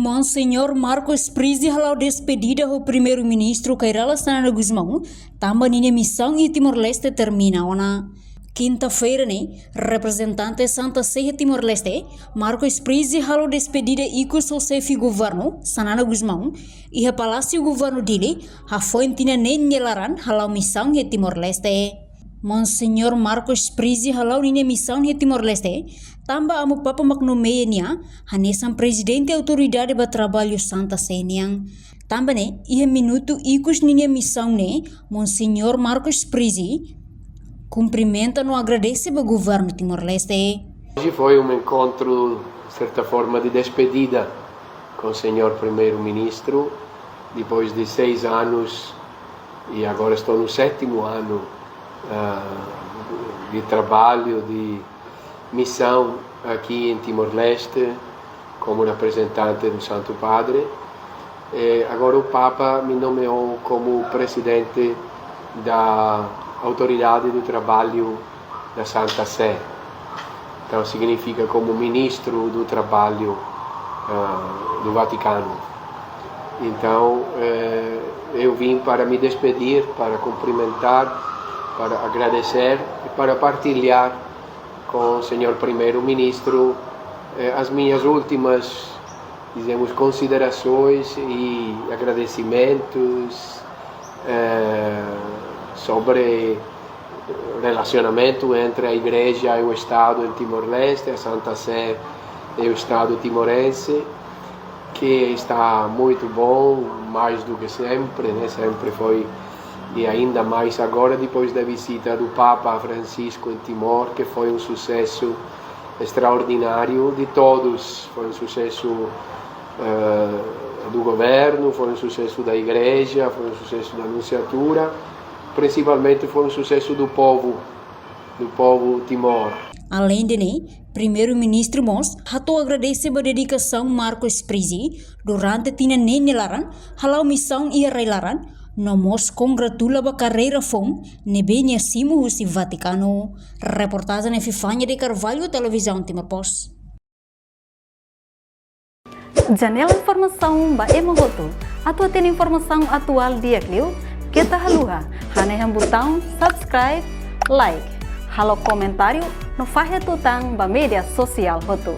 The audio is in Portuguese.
Monsenhor Marcos Prizzi halau despedida o primeiro-ministro Cairala Sanana Guzmão, também minha missão em Timor-Leste termina ona. Quinta-feira, representante Santa Sé Timor-Leste, Marcos Prizzi halau despedida iku seu chefe governo, Sanana Guzmão, e a palácio governo dele, a fontina nem nyelaran halau missão em Timor-Leste. Monsenhor Marcos Prizzi halau nina missão em Timor-Leste, tambah amu papa maknomeia hanesan presidente autoridade ba trabalho Santa Sé niang. Tambah ia minuto ikus nina missão Monsenhor Marcos Prizzi cumprimenta no agradece ba governo Timor-Leste. Hoje foi encontro, de certa forma, de despedida com o senhor primeiro-ministro, depois de 6 anos, e agora estou no 7º ano de trabalho, de missão aqui em Timor-Leste, como representante do Santo Padre. Agora o Papa me nomeou como presidente da Autoridade do Trabalho da Santa Sé. Então significa como ministro do Trabalho do Vaticano. Então eu vim para me despedir, para cumprimentar, para agradecer e para partilhar com o senhor primeiro-ministro as minhas últimas, dizemos, considerações e agradecimentos sobre relacionamento entre a Igreja e o Estado em Timor-Leste, a Santa Sé e o Estado timorense, que está muito bom, mais do que sempre, sempre foi, e ainda mais agora depois da visita do Papa Francisco em Timor, que foi um sucesso extraordinário de todos. Foi um sucesso do governo, foi um sucesso da igreja, foi um sucesso da anunciatura, principalmente foi um sucesso do povo Timor. Além de primeiro-ministro Mos, hato agradece a dedicação Marcos Prizzi durante tina nelaran, halau missão e reilaran, Nomos congratula a carreira fom nebenya simo husi Vaticano. Reportagem na Fifanya de Carvalho, Televisão Timor-Post. Janela informação ba emogoto. Atua tem informação atual dia clio. Kita haluha. Haneham botão subscribe, like. Halo comentário no fahe tutang ba media sosial hotu.